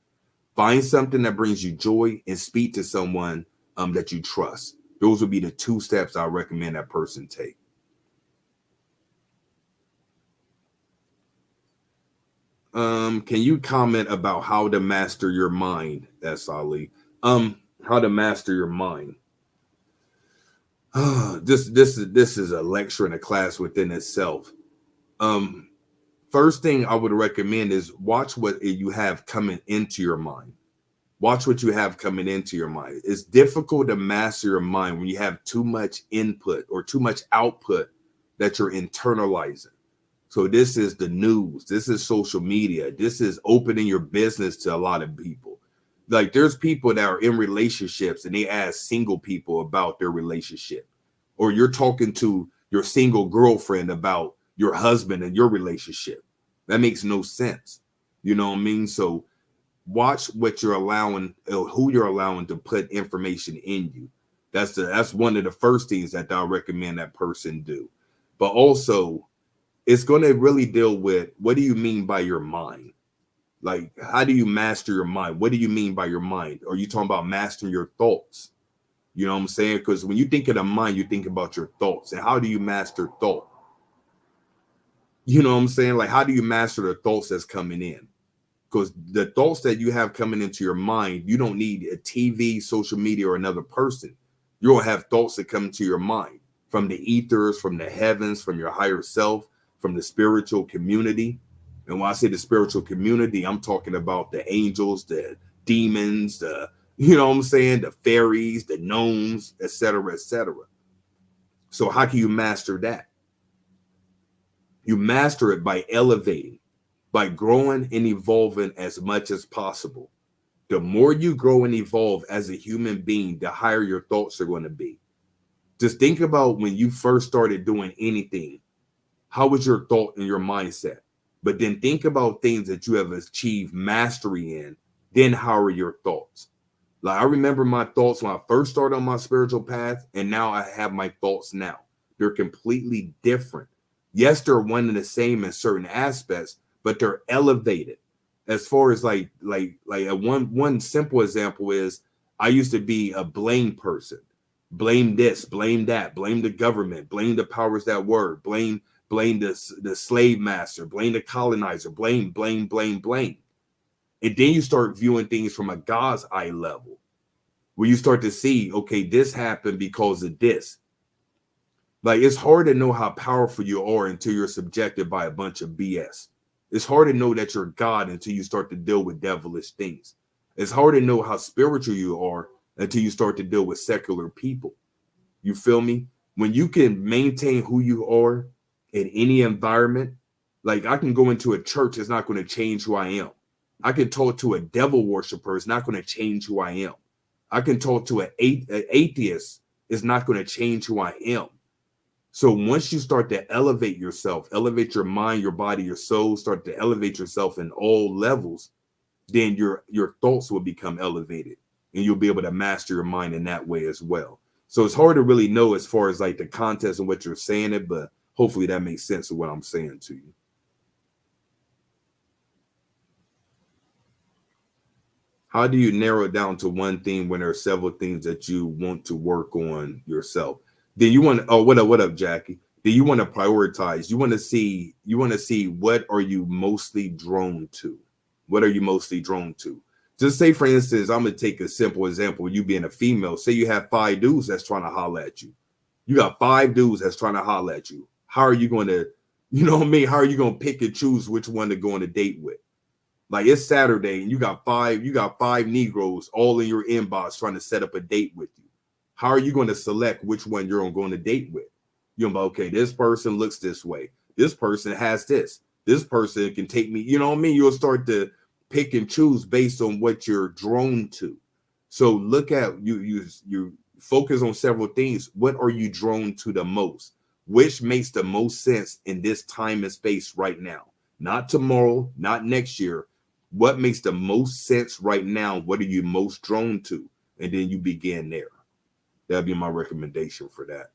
Find something that brings you joy and speak to someone that you trust. Those would be the 2 steps I recommend that person take. Can you comment about how to master your mind, Ali? How to master your mind. This is a lecture and a class within itself. First thing I would recommend is watch what you have coming into your mind. Watch what you have coming into your mind. It's difficult to master your mind when you have too much input or too much output that you're internalizing. So this is the news. This is social media. This is opening your business to a lot of people. Like there's people that are in relationships and they ask single people about their relationship. Or you're talking to your single girlfriend about your husband and your relationship. That makes no sense. You know what I mean? So watch what you're allowing, who you're allowing to put information in you. That's one of the first things that I'll recommend that person do. But also, it's going to really deal with, what do you mean by your mind? Like, how do you master your mind? What do you mean by your mind? Are you talking about mastering your thoughts? You know what I'm saying? Because when you think of the mind, you think about your thoughts. And how do you master thought? You know what I'm saying? Like, how do you master the thoughts that's coming in? Because the thoughts that you have coming into your mind, you don't need a TV, social media, or another person. You'll have thoughts that come into your mind from the ethers, from the heavens, from your higher self, from the spiritual community. And when I say the spiritual community, I'm talking about the angels, the demons, you know what I'm saying, the fairies, the gnomes, etc., etc. So how can you master that? You master it by elevating, by growing and evolving as much as possible. The more you grow and evolve as a human being, the higher your thoughts are going to be. Just think about when you first started doing anything. How was your thought and your mindset? But then think about things that you have achieved mastery in. Then how are your thoughts? Like I remember my thoughts when I first started on my spiritual path, and now I have my thoughts now. They're completely different. Yes, they're one and the same in certain aspects, but they're elevated. As far as like one simple example is, I used to be a blame person. Blame this, blame that, blame the government, blame the powers that were, blame the slave master, blame the colonizer, blame. And then you start viewing things from a God's eye level, where you start to see, okay, this happened because of this. Like, it's hard to know how powerful you are until you're subjected by a bunch of BS. It's hard to know that you're God until you start to deal with devilish things. It's hard to know how spiritual you are until you start to deal with secular people. You feel me? When you can maintain who you are in any environment, like I can go into a church, it's not going to change who I am. I can talk to a devil worshiper, it's not going to change who I am. I can talk to an atheist, it's not going to change who I am. So once you start to elevate yourself, elevate your mind, your body, your soul, start to elevate yourself in all levels, then your thoughts will become elevated and you'll be able to master your mind in that way as well. So it's hard to really know as far as like the context and what you're saying it, but hopefully that makes sense of what I'm saying to you. How do you narrow it down to one thing when there are several things that you want to work on yourself? Then you want to, oh, what up, Jackie? Do you want to prioritize? You want to see what are you mostly drawn to? What are you mostly drawn to? Just say, for instance, I'm going to take a simple example. You being a female, say you have 5 dudes that's trying to holler at you. You got 5 dudes that's trying to holler at you. How are you going to, you know what I mean? How are you going to pick and choose which one to go on a date with? Like it's Saturday and you got five Negroes all in your inbox trying to set up a date with you. How are you going to select which one you're going to date with? You're going to be, okay, this person looks this way. This person has this. This person can take me. You know what I mean? You'll start to pick and choose based on what you're drawn to. So look at you focus on several things. What are you drawn to the most? which makes the most sense in this time and space right now. Not tomorrow, not next year. What makes the most sense right now? What are you most drawn to? And then you begin there. That'd be my recommendation for that.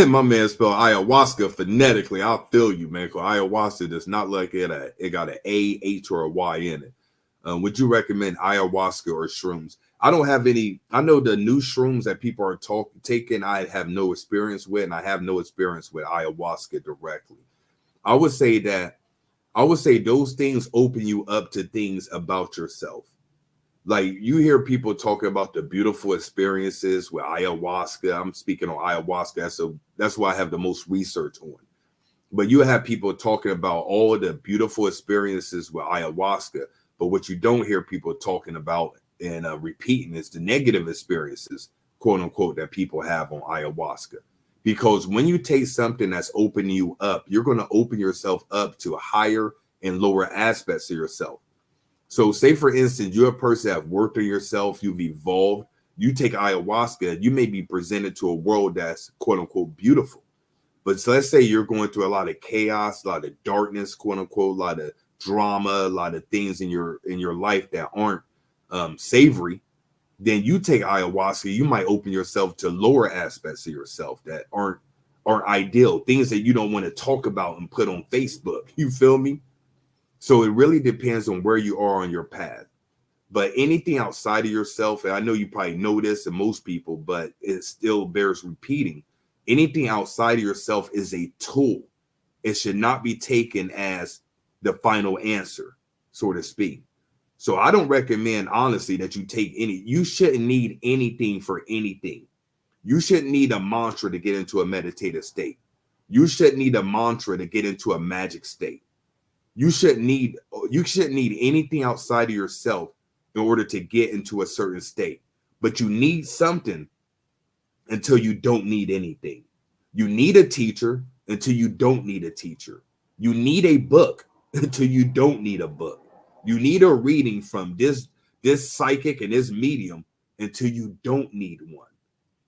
My man spelled ayahuasca phonetically. I'll feel you, man. Because ayahuasca does not like it got an A, H, or a Y in it. Would you recommend ayahuasca or shrooms? I don't have any. I know the new shrooms that people are taking. I have no experience with, and I have no experience with ayahuasca directly. I would say those things open you up to things about yourself. Like you hear people talking about the beautiful experiences with ayahuasca. I'm speaking on ayahuasca. That's why I have the most research on. But you have people talking about all the beautiful experiences with ayahuasca. But what you don't hear people talking about and repeating is the negative experiences, quote unquote, that people have on ayahuasca. Because when you take something that's opening you up, you're going to open yourself up to higher and lower aspects of yourself. So say, for instance, you're a person that have worked on yourself, you've evolved, you take ayahuasca, you may be presented to a world that's quote unquote beautiful. But so let's say you're going through a lot of chaos, a lot of darkness, quote unquote, a lot of drama, a lot of things in your life that aren't savory. Then you take ayahuasca, you might open yourself to lower aspects of yourself that aren't ideal, things that you don't want to talk about and put on Facebook. You feel me? So it really depends on where you are on your path. But anything outside of yourself, and I know you probably know this and most people, but it still bears repeating. Anything outside of yourself is a tool. It should not be taken as the final answer, so to speak. So I don't recommend, honestly, that you take you shouldn't need anything for anything. You shouldn't need a mantra to get into a meditative state. You shouldn't need a mantra to get into a magic state. You shouldn't need anything outside of yourself in order to get into a certain state. But you need something until you don't need anything. You need a teacher until you don't need a teacher. You need a book until you don't need a book. You need a reading from this psychic and this medium until you don't need one.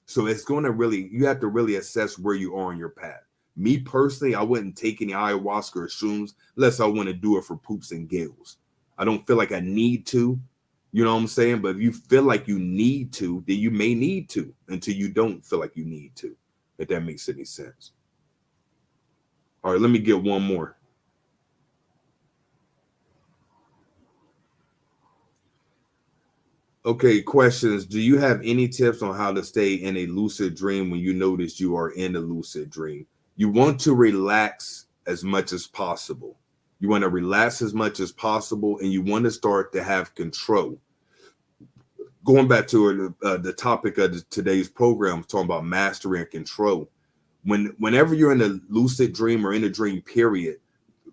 So it's going to you have to really assess where you are on your path. Me personally, I wouldn't take any ayahuasca or shrooms unless I want to do it for poops and giggles. I don't feel like I need to, you know what I'm saying? But if you feel like you need to, then you may need to until you don't feel like you need to, if that makes any sense. All right, let me get one more. Okay, questions. Do you have any tips on how to stay in a lucid dream when you notice you are in a lucid dream? You want to relax as much as possible. You want to relax as much as possible, and you want to start to have control. Going back to the topic of today's program, talking about mastery and control. Whenever you're in a lucid dream or in a dream period,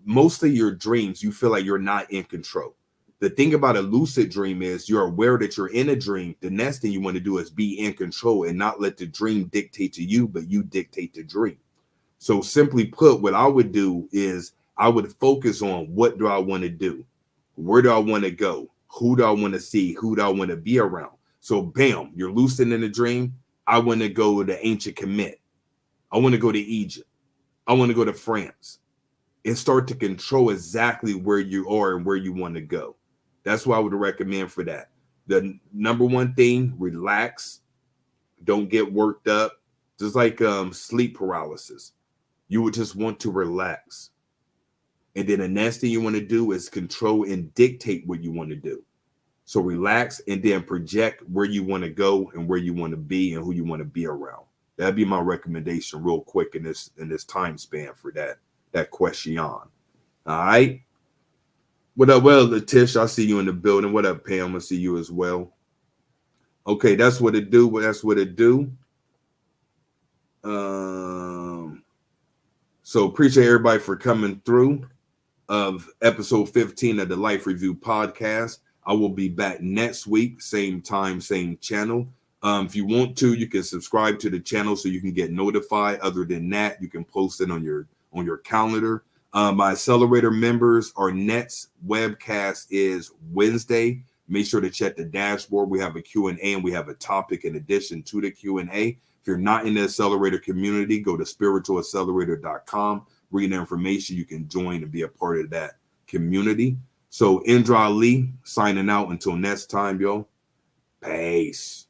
most of your dreams, you feel like you're not in control. The thing about a lucid dream is you're aware that you're in a dream. The next thing you want to do is be in control and not let the dream dictate to you, but you dictate the dream. So simply put, what I would do is I would focus on what do I want to do? Where do I want to go? Who do I want to see? Who do I want to be around? So bam, you're lucid in a dream. I want to go to ancient Kemet. I want to go to Egypt. I want to go to France. And start to control exactly where you are and where you want to go. That's what I would recommend for that. The number one thing, relax. Don't get worked up. Just like sleep paralysis. You would just want to relax. And then the next thing you want to do is control and dictate what you want to do. So relax and then project where you want to go and where you want to be and who you want to be around. That'd be my recommendation real quick in this time span for that question. All right. What up? Well, Letish, I see you in the building. What up, Pam? I see you as well. Okay, that's what it do. That's what it do. So appreciate everybody for coming through of episode 15 of the Life Review Podcast. I will be back next week, same time, same channel. If you want to, you can subscribe to the channel so you can get notified. Other than that, you can post it on your calendar. My accelerator members, our next webcast is Wednesday. Make sure to check the dashboard. We have a Q&A and we have a topic in addition to the Q&A. If you're not in the accelerator community, go to spiritualaccelerator.com. Read the information. You can join and be a part of that community. So Indra Ali signing out until next time, yo. Peace.